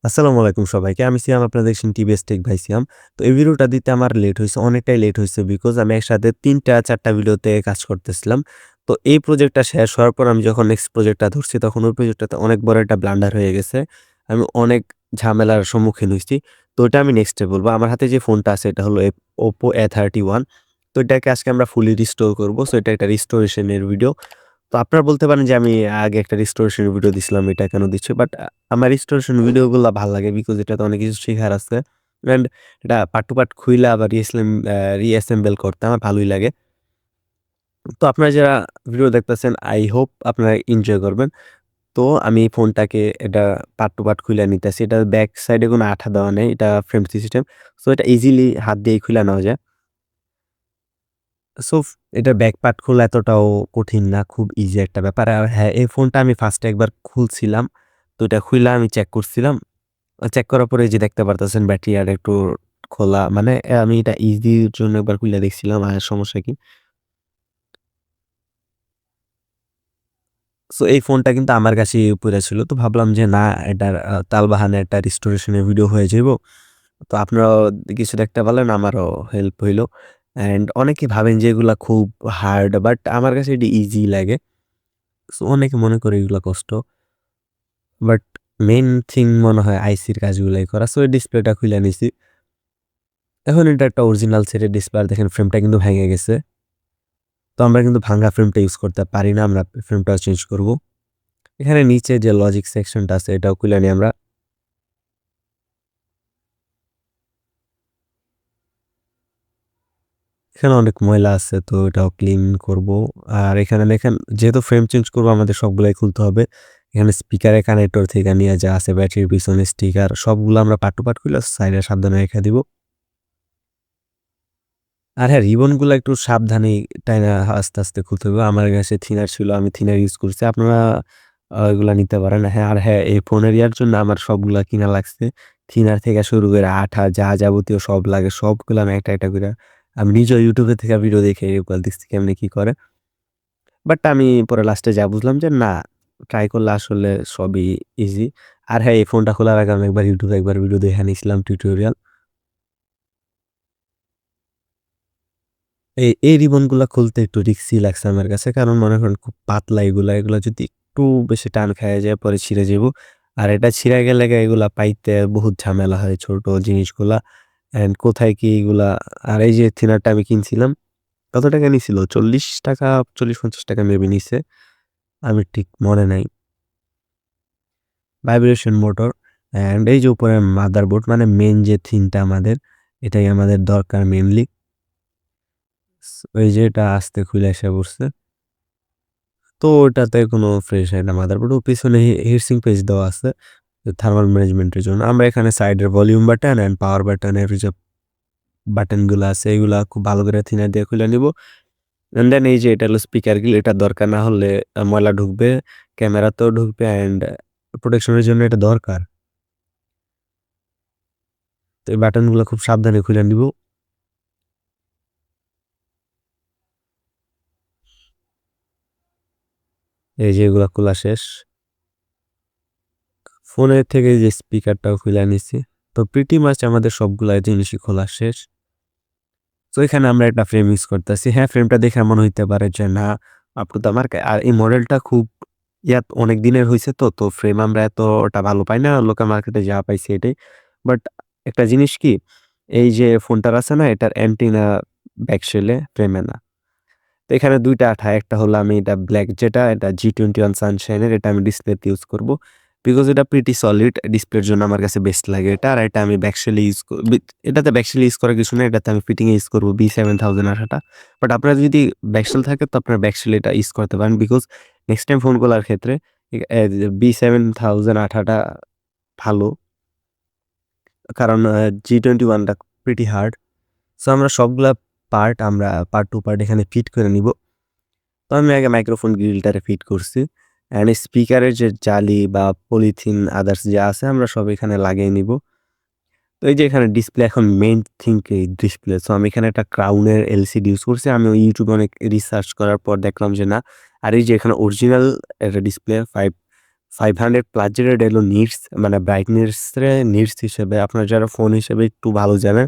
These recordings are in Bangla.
আসসালামু আলাইকুম সবাইকে। আমি সিয়াম আপনারা দেখছেন টিভিএস টেক ভাই সিয়াম। তো এই ভিডিওটা দিতে আমার লেট হইছে, অনেকটাই লেট হইছে বিকজ আমি একসাথে ৩ টা ৪ টা ভিডিওতে কাজ করতেছিলাম। তো এই প্রজেক্টটা শেষ হওয়ার পর আমি যখন নেক্সট প্রজেক্টটা ধরছি তখন ওই প্রজেক্টটাতে অনেক বড় একটা ব্লান্ডার হয়ে গেছে। আমি অনেক ঝামেলার সম্মুখীন হইছি। তো ওটা আমি নেক্সটে বলব। আমার হাতে যে ফোনটা আছে এটা হলো Oppo A31। তো এটাকে আজকে আমরা ফুলি রিস্টোর করব। সো এটা একটা রিস্টোরেশন এর ভিডিও। তো আপনারা বলতে পারেন যে আমি আগে একটা রিস্টোরেশন ভিডিও দিছিলাম, এটা কেন দিচ্ছি? বাট আমার রিস্টোরেশন ভিডিওগুলা ভাল লাগে বিকজ এটাতে অনেক কিছু শেখার আছে। অ্যান্ড এটা পার্ট টু পার্ট খুইলা আবার রিঅ্যাসেম্বল করতে আমার ভালোই লাগে। তো আপনারা যারা ভিডিও দেখতেছেন আই হোপ আপনারা এনজয় করবেন। তো আমি এই ফোনটাকে এটা পার্ট টু পার্ট খুইলা নিতেছি। এটার ব্যাক সাইডে কোনো আঠা দেওয়া নেই। এটা ফ্রেম সিস্টেম। সো এটা ইজিলি হাত দিয়েই খুইলা নেওয়া যায়। সো এটার ব্যাক পার্ট খোলা এতটাও কঠিন না। খুব ইজি একটা ব্যাপার। আর হ্যাঁ, এই ফোনটা আমি ফার্স্ট এ একবার খুলছিলাম। তো এটা খুইলা আমি চেক করছিলাম। চেক করার পরে এই যে দেখতে পারতেছেন ব্যাটারি আর একটু খোলা। মানে আমি এটা ইজির জন্য একবার খুইলা দেখছিলাম আর সমস্যা কি? সো এই ফোনটা কিন্তু আমার কাছেই পইড়া ছিল। তো ভাবলাম যে না, এটার তালবাহানা একটা রিস্টোরেশন এর ভিডিও হয়ে যাইব। তো আপনারাও কিছু দেখতে পারলেন, আমারও হেল্প হইল। অ্যান্ড অনেকে ভাবেন যে এগুলা খুব হার্ড, বাট আমার কাছে এটি ইজি লাগে। সো অনেকে মনে করে এগুলা কষ্ট। বাট মেইন থিং মনে হয় আইসির কাজগুলাই করা। সো এই ডিসপ্লেটা খুইলা নিছি। এখন এটা একটা অরিজিনাল সেটের ডিসপ্লে, আর দেখেন ফ্রেমটা কিন্তু ভেঙে গেছে। তো আমরা কিন্তু ভাঙ্গা ফ্রেমটা ইউজ করতে পারি না। আমরা ফ্রেমটাও চেঞ্জ করব। এখানে নিচে যে লজিক সেকশনটা আছে এটাও খুলে নিই আমরা। এখানে অনেক ময়লা আছে, তো এটাও ক্লিন করব। আর এখানে দেখেন যেহেতু ফ্রেম চেঞ্জ করব আমাদের সবগুলাই খুলতে হবে। এখানে স্পিকারের কানেক্টর থেকে নিয়ে যা আছে, ব্যাটারির পিছনে স্টিকার সবগুলো আমরা পার্ট টু পার্ট খুলে সাইডে সাবধানে রেখে দিব। আর হ্যাঁ, রিবনগুলা একটু সাবধানেই টাইনা আস্তে, আস্তে খুলতে হবে। আমার কাছে থিনার ছিল, আমি থিনার ইউজ করছি। আপনারা এগুলা নিতে পারেন। হ্যাঁ, আর হ্যাঁ, এই ফোনের ইয়ার জন্য আমার সবগুলা কিনা লাগছে। থিনার থেকে শুরু করে আঠা যা যাবতীয় সব লাগে সবগুলা আমি একটা, একটা কইরা আমি নিজেও YouTube এ থেকে ভিডিও দেখে এগুলা দেখছি কেমনে কি করে। বাট আমি পরে লাস্টে যা বুঝলাম যে না, ট্রাই করলে আসলে সবই ইজি। আর হ্যাঁ, এই ফোনটা খোলার আগে আমি একবার YouTube এ একবার ভিডিও দেখে নিছিলাম টিউটোরিয়াল। এই রিবনগুলা খুলতে একটু রিস্কি লাগছে আমার কাছে। কারণ মনে করেন খুব পাতলা এগুলা। এগুলা যদি একটু বেশি টান খায়া যায় পরে ছিঁড়ে যাবো। আর এটা ছিঁড়া গেলে এগুলা পাইতে বহুত ঝামেলা হয় ছোট জিনিসগুলা। অ্যান্ড কোথায় কি এগুলা। আর এই যে থিনারটা আমি কিনছিলাম, কত টাকা নিছিল? ৳৪০, ৳৪০-৳৫০ মেবি নিছে। আমি ঠিক মনে নাই। ভাইব্রেশন মোটর অ্যান্ড এই যে উপরে মাদারবোর্ড, মানে মেইন যে থিমটা আমাদের, এটাই আমাদের দরকার মেইনলি। ওই যে এটা আস্তে খুইলা আইসা পড়ছে। তো ওটাতে কোনো ফ্রেশ হয় না মাদারবোর্ড। ও পিছনে হিটসিঙ্ক পেজ দেওয়া আছে থার্মাল ম্যানেজমেন্টের জন্য। আমরা এখানে সাইডের ভলিউম বাটন অ্যান্ড পাওয়ার বাটনের যে বাটনগুলো আছে এগুলা খুব ভালো করে থিনার দিয়ে খুলে নিব। অ্যান্ড দেন এই যে এটা হলো স্পিকার গ্রিল, এটা দরকার না হলে ময়লা ঢুকবে, ক্যামেরাতেও ঢুকবে অ্যান্ড প্রোটেকশনের জন্য এটা দরকার। তো এই বাটনগুলো খুব সাবধানে খুলে নিব। এই যে এগুলা খোলা শেষ। ফোনের থেকে যে স্পিকারটাও খুলে নিছি। তো প্রিটি মাচ আমাদের সবগুলা জিনিসই খোলা শেষ। তো এখানে আমরা একটা ফ্রেম ইউজ করতেছি। হ্যাঁ, ফ্রেমটা দেখে এমন হইতে পারে যে না, আপু তো আমার আর এই মডেলটা খুব অনেক দিনের হইছে, তো ফ্রেম আমরা এতটা ভালো পাই না। লোকাল মার্কেটে যা পাইছি এটাই। বাট একটা জিনিস কি, এই যে ফোনটার আছে না, এটার অ্যান্টেনা ব্যাক শেলে, ফ্রেমে না। তো এখানে ২ টা আঠা। একটা হলো আমি এটা ব্লাক যেটা, এটা G21 Sunshine এর, এটা আমি ডিসপ্লেতে ইউজ করব। বিকজ এটা প্রিটি সলিড ডিসপ্লের জন্য আমার কাছে বেস্ট লাগে এটা। আর এটা আমি ব্যাকশেলে ইউজ এটাতে ব্যাকশেল ইউজ করার কিছু না। এটাতে আমি ফিটিং এ ইউজ করব B7000 আঠাটা। বাট আপনার যদি ব্যাকশেল থাকে তো আপনার ব্যাকশেল এটা ইউজ করতে পারেন। বিকজ নেক্সট টাইম ফোন গুলার ক্ষেত্রে B7000 আঠাটা ভালো। কারণ G21 টা প্রিটি হার্ড। সো আমরা সবগুলা পার্ট আমরা পার্ট টু পার্ট এখানে ফিট করে নিব। তো আমি আগে মাইক্রোফোন গ্রিলটারে ফিট করছি। অ্যান্ড স্পিকারের যে জালি বা পলিথিন আদার্স যা আছে আমরা সব এখানে লাগিয়ে নিব। তো এই যে এখানে ডিসপ্লে, এখন মেইন থিং এই ডিসপ্লে। সো আমি এখানে একটা ক্রাউনের এলসিডি ইউজ করছি। আমি ইউটিউবে অনেক রিসার্চ করার পর দেখলাম যে না। আর এই যে এখানে অরিজিনাল একটা ডিসপ্লে 500 প্লাস যেটা এটা হলো নিটস মানে ব্রাইটনেস রে নিটস হিসেবে আপনারা যারা ফোন হিসেবে একটু ভালো জানেন,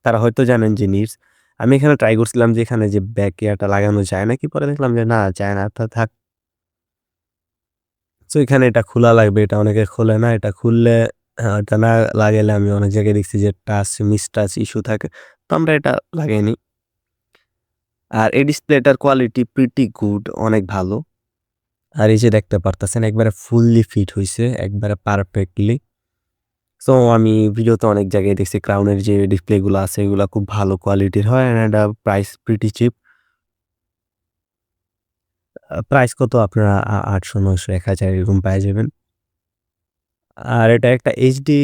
তারা হয়তো জানেন যে নিটস। আমি এখানে ট্রাই করছিলাম যে এখানে যে ব্যাক ইয়ারটা লাগানো যায় নাকি? পরে দেখলাম যে না যায় না। থাক। সো এখানে এটা খোলা লাগবে। এটা অনেকে খোলে না। এটা খুললে এটা না লাগাইলে আমি অনেক জায়গায় দেখছি যে টাচ মিসটাচ ইস্যু থাকে। তো আমরা এটা লাগাইনি। আর এই ডিসপ্লেটার কোয়ালিটি প্রিটি গুড, অনেক ভালো। আর এই যে দেখতে পারতেছেন একবারে ফুললি ফিট হইছে, একবারে পারফেক্টলি। সো আমি ভিডিওতে অনেক জায়গায় দেখছি ক্রাউনের যে ডিসপ্লেগুলো আছে এগুলা খুব ভালো কোয়ালিটির হয় অ্যান্ড এটা প্রাইস প্রিটি চিপ। প্রাইস কত আপনারা ৮০০, ৯০০, ১,০০০ এরকম পেয়ে যাবেন। আর এটা একটা এইচডি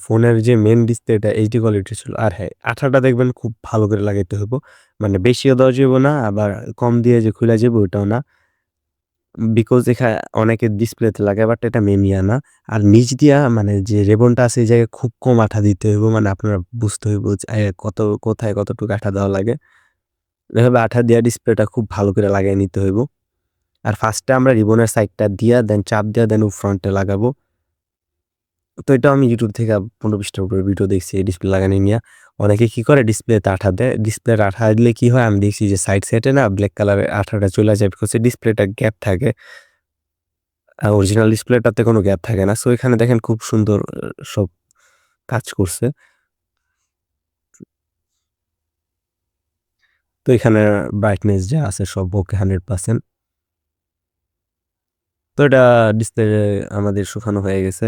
ফোনের যে মেইন ডিসপ্লেটা এইচডি কোয়ালিটির ছিল। আর হ্যাঁ, আঠাটা দেখবেন খুব ভালো করে লাগাইতে হইব। মানে বেশিও দেওয়া যাইব না, আবার কম দিয়ে যে খুইলা যাইব ওইটাও না। বিকজ অনেকে ডিসপ্লেতে লাগায় বাট এটা মেমিয়া না। আর নিচ দিয়া মানে যে রেবনটা আছে এই জায়গায় খুব কম আঠা দিতে হইব। মানে আপনার বুঝতে হইব যে কোথায় কতটুকু আঠা দেওয়া লাগে। এভাবে আঠা দিয়া ডিসপ্লেটা খুব ভালো করে লাগায় নিতে হইব। আর ফার্স্টে আমরা রিবনের সাইডটা দিয়া দেন চাপ দিয়া দেন ফ্রন্টে লাগাবো। তো এটা আমি YouTube থেকে ১৫-২০ টার উপরে ভিডিও দেখছি এই ডিসপ্লে লাগানো নিয়া। অনেকে কি করে ডিসপ্লেতে আঠা দেয়। ডিসপ্লের আঠা দিলে কি হয় আমি দেখছি যে সাইডে না ব্লাক কালারের আঠাটা চইলা যায় বিকজ ডিসপ্লেটা গ্যাপ থাকে। অরিজিনাল ডিসপ্লেটাতে কোনো গ্যাপ থাকে না। সো এখানে দেখেন খুব সুন্দর সব কাজ করছে। তো এখানে ব্রাইটনেস যা আছে সব ওকে 100%। তো এটা ডিসপ্লে আমাদের শুকানো হয়ে গেছে।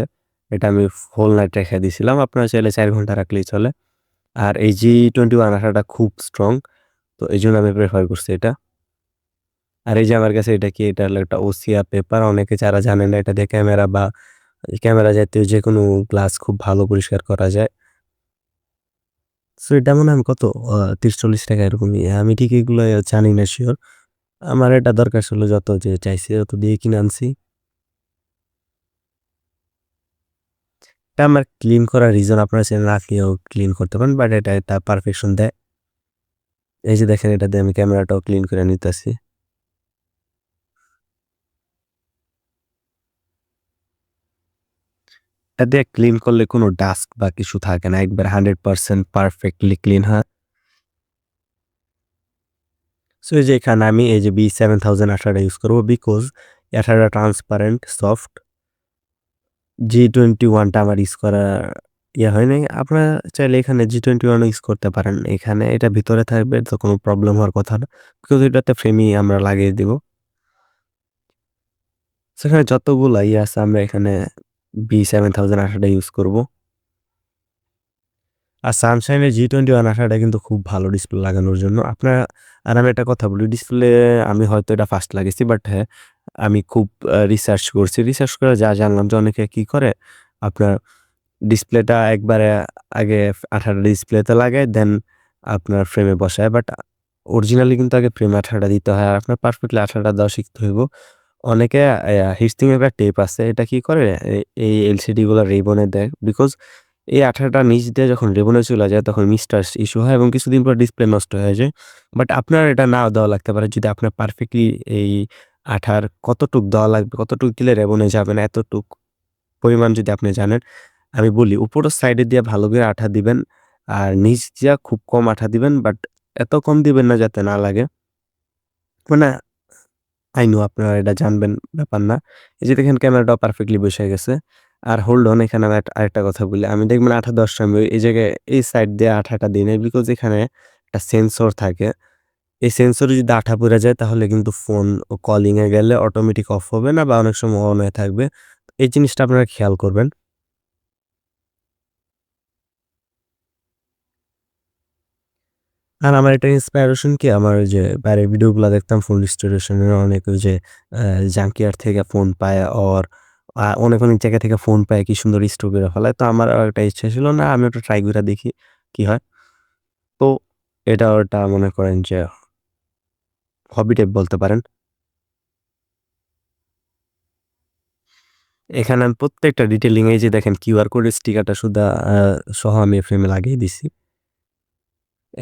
এটা আমি হোল নাইট রেখে দিয়েছিলাম। আপনারা চাইলে ৪ ঘন্টা রাখলেই চলে। আর এই G21 আঠাটা খুব স্ট্রং। তো এইজন্য আমি প্রেফার করছি এটা। আর এই যে আমার কাছে এটা কি? এটা হলো একটা ওসিয়া পেপার। অনেকে যারা জানে না এটা দিয়ে ক্যামেরা বা ক্যামেরা জাতীয় যেকোনো গ্লাস খুব ভালো পরিষ্কার করা যায়। সো এটা মনে হয় আমি কত ৳৩০-৪০ এরকমই। আমি ঠিক এগুলো জানি না সিওর। আমার এটা দরকার ছিল যত যে চাইছি তত দিয়ে কিনে আনছি। এটা আমার ক্লিন করার রিজন আপনারা চাইলে না দিয়েও ক্লিন করতে পারেন। বাট এটা পারফেকশন দেয়। এই যে দেখেন এটা দিয়ে আমি ক্যামেরাটাও ক্লিন করে নিতেছি। এটা দিয়ে ক্লিন করলে কোনো ডাস্ট বা কিছু থাকে না। একবার 100% পারফেক্টলি ক্লিন হয়। সো এই যে এখানে আমি এই যে B7000 আঠাটা ইউজ করব বিকজ এই আঠাটা ট্রান্সপারেন্ট, সফট। G21 টা আমার ইউজ করা হয় নাই। আপনারা চাইলে এখানে G21 ও ইউজ করতে পারেন। এখানে এটা ভিতরে থাকবে তো কোনো প্রবলেম হওয়ার কথা না। বিকজ এটাতে ফ্রেমই আমরা লাগিয়ে দিব। সেখানে যতগুলা আছে আমরা এখানে B7000 আঠাটা ইউজ করব। আর সানশাইনের G21 আঠাটা কিন্তু খুব ভালো ডিসপ্লে লাগানোর জন্য। আর আমি একটা কথা বলি, ডিসপ্লে আমি হয়তো এটা ফার্স্ট লাগিয়েছি বাট হ্যাঁ, আমি খুব রিসার্চ করছি। রিসার্চ করে যা জানলাম যে অনেকে কি করে আপনার ডিসপ্লেটা একবারে আগে আঠাটা ডিসপ্লেতে লাগায় দেন আপনার ফ্রেমে বসায়। বাট অরিজিনালি কিন্তু আগে ফ্রেমে আঠাটা দিতে হয়। আর আপনার পারফেক্টলি আঠাটা দেওয়া শিখতে হইব। অনেকে হিটসিং এর একটা টেপ আছে। এটা কি করে এই এলসিডি গুলা রিবনে দেয় বিকজ এই আঠাটা নিচ দিয়ে যখন রিবনে চলে যায় তখন মিসটাচ ইস্যু হয় এবং কিছুদিন পর ডিসপ্লে নষ্ট হয়ে যায়। বাট আপনার এটা নাও দেওয়া লাগতে পারে যদি আপনার পারফেক্টলি এই আঠার কতটুক দেওয়া লাগবে, কতটুক দিলে রিবনে যাবে না এতটুক পরিমাণ যদি আপনি জানেন। আমি বলি উপরের সাইডে দিয়ে ভালো করে আঠা দিবেন। আর নিচ দিয়া খুব কম আঠা দিবেন বাট এত কম দিবেন না যাতে না লাগে। মানে I know আপনারা এটা জানবেন, ব্যাপার না। এই যে দেখেন ক্যামেরাটাও পারফেক্টলি বইসা গেছে। আর হোল্ড অন এখানে আমি আরেকটা কথা বলি। আমি দেখবেন আঠা দেওয়ার সময় এই জায়গায় এই সাইড দিয়ে আঠাটা দিই নাই বিকজ এখানে একটা সেন্সর থাকে। এই সেন্সরে যদি আঠা পইড়া যায় তাহলে কিন্তু ফোন কলিং এ গেলে অটোমেটিক অফ হবে না বা অনেক সময় অন হয়ে থাকবে। এই জিনিসটা আপনারা খেয়াল করবেন। আর আমার এটা ইন্সপায়ারেশন কি আমার ওই যে বাইরের ভিডিওগুলা দেখতাম ফোন রিস্টোরেশন এর অনেক ওই যে জাঙ্কিয়ার্ড থেকে ফোন পায় অনেক জায়গা থেকে ফোন পায় কি সুন্দর রিস্টোর করে ফেলায়। তো আমারও একটা ইচ্ছা ছিল না আমি ওটা ট্রাই কইরা দেখি কি হয়। তো ওটা মনে করেন যে হবি টাইপ বলতে পারেন। এখানে আমি প্রত্যেকটা ডিটেইলিং এই যে দেখেন কিউআর কোডের স্টিকারটা আ সহ আমি ফ্রেমে লাগিয়ে দিছি।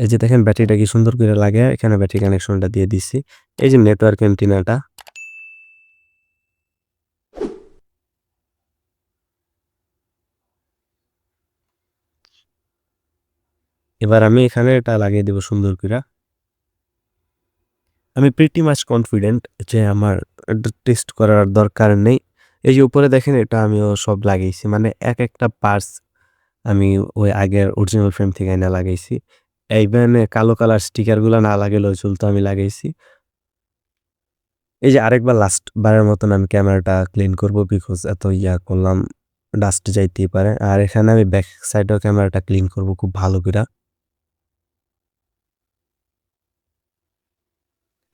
এই যে দেখেন ব্যাটারিটা কি সুন্দর করে লাগায়া এখানে ব্যাটারি কানেকশনটা দিয়ে দিছি। এই যে নেটওয়ার্ক এন্টিনাটা এবার আমি এখানে এটা লাগিয়ে দেব সুন্দর কইরা। আমি প্রিটি মাচ কনফিডেন্ট যে আমার এটা টেস্ট করার দরকার নেই। এই যে উপরে দেখেন এটা আমিও সব লাগাইছি। মানে একেকটা পার্টস আমি ওই আগের অরিজিনাল ফ্রেম থেকে এনে লাগাইছি। ইভেন কালো কালার স্টিকার গুলা না লাগাইলেও চলতো, আমি লাগাইছি। এই যে আরেকবার লাস্ট বারের মতন আমি ক্যামেরাটা ক্লিন করব বিকজ এত করলাম, ডাস্ট যাইতেই পারে। আর এখানে আমি ব্যাক সাইডেও ক্যামেরাটা ক্লিন করব খুব ভালো কইরা।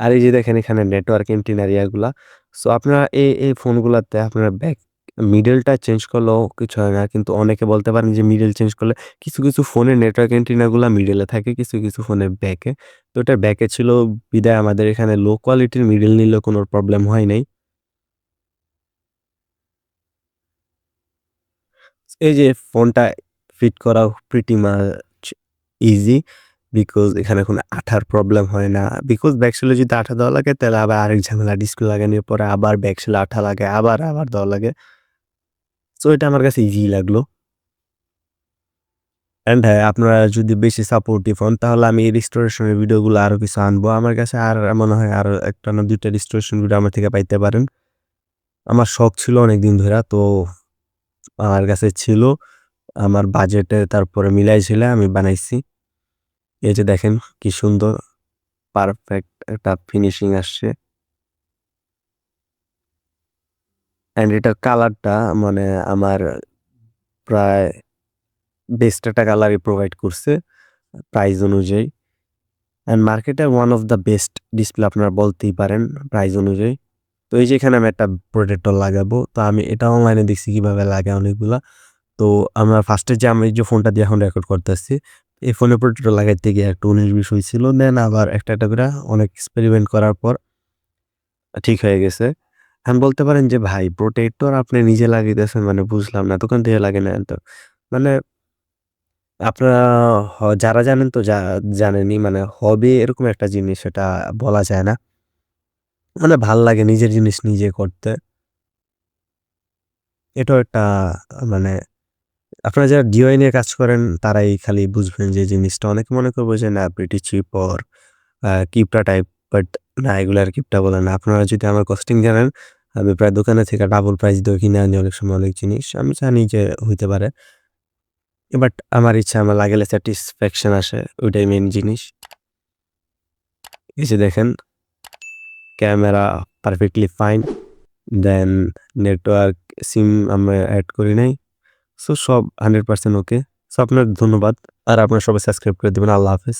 আর এই যে দেখেন এখানে নেটওয়ার্ক এন্টিনার ইয়াগুলা। সো আপনারা এই ফোনগুলাতে আপনারা মিডলটা চেঞ্জ করলেও কিছু হয় না। কিন্তু অনেকে বলতে পারেন যে মিডল চেঞ্জ করলে কিছু ফোনের নেটওয়ার্ক এন্টিনাগুলা মিডলে থাকে, কিছু ফোনে ব্যাকে। তো এটা ব্যাকে ছিল বিধায় আমাদের এখানে লো কোয়ালিটির মিডল নিলেও কোনো প্রবলেম হয় নাই। এই যে ফোনটা ফিট করা প্রিটি মাচ ইজি বিকজ এখানে কোনো আঠার প্রবলেম হয় না। বিকজ ব্যাকসেলে যদি আঠা দেওয়া লাগে তাহলে আবার আরেক ঝামেলা, ডিসপ্লে লাগানোর পরে আবার ব্যাকসেলে আঠা লাগে, আবার দেওয়া লাগে। সো এটা আমার কাছে ইজি লাগলো। অ্যান্ড হ্যাঁ, আপনারা যদি বেশি সাপোর্টিভ হন তাহলে আমি এই রিস্টোরেশনের ভিডিওগুলো আরো কিছু আনবো। আমার কাছে আর মনে হয় আরো ১ টা না ২ টা রিস্টোরেশন ভিডিও আমার থেকে পাইতে পারেন। আমার শখ ছিল অনেকদিন ধইরা, তো আমার কাছে ছিল। আমার বাজেটে তারপরে মিলায়-ঝিলায় আমি বানাইছি। এই যে দেখেন কি সুন্দর পারফেক্ট একটা ফিনিশিং আসছে। অ্যান্ড এটার কালারটা মানে আমার প্রায় বেস্ট একটা কালারই প্রোভাইড করছে প্রাইস অনুযায়ী। অ্যান্ড মার্কেটের one of the best display আপনারা বলতেই পারেন প্রাইস অনুযায়ী। তো এই যে এখানে আমি একটা প্রোটেক্টর লাগাবো। তো আমি এটা অনলাইনে দেখছি কিভাবে লাগায় অনেকগুলা। তো আমার ফার্স্টে যে আমি যে ফোনটা দিয়ে এখন রেকর্ড করতেছি, এই ফোনে প্রোটেক্টর লাগাইতে গিয়ে একটু ১৯-২০ হইছিল। দেন আবার একটা করে অনেক এক্সপেরিমেন্ট করার পর ঠিক হয়ে গেছে। এখন বলতে পারেন যে ভাই প্রোটেক্টর আপনি নিজে লাগাইতেছেন মানে বুঝলাম না। দোকান থেকে লাগে না তো। মানে আপনারা যারা জানেন তো জানেনই, মানে হবি এরকম একটা জিনিস, এটা বলা যায় না। মানে ভাল লাগে নিজের জিনিস নিজে করতে। এটাও একটা মানে আপনারা যারা DIY নিয়ে কাজ করেন তারাই খালি বুঝবেন যে জিনিসটা। অনেকে মনে করবে যে না প্রিটি চিপ অর কিপটা টাইপ, বাট না, এগুলো আর কিপটা বলে না। আপনারা যদি আমার কস্টিং জানেন, আমি প্রায় দোকানে থেকে ডাবল প্রাইস দিয়ে কিনে আনি অনেক সময় অনেক জিনিস। আমি জানি যে হইতে পারে। বাট আমার ইচ্ছা আমার লাগাইলে স্যাটিসফ্যাকশন আসে, ওইটাই মেইন জিনিস। এই যে দেখেন ক্যামেরা পারফেক্টলি ফাইন। দেন নেটওয়ার্ক সিম আমরা এড করি নাই। সো সব 100% ওকে। সো আপনার ধন্যবাদ। আর আপনারা সবাই সাবস্ক্রাইব করে দিবেন। আল্লাহ হাফেজ।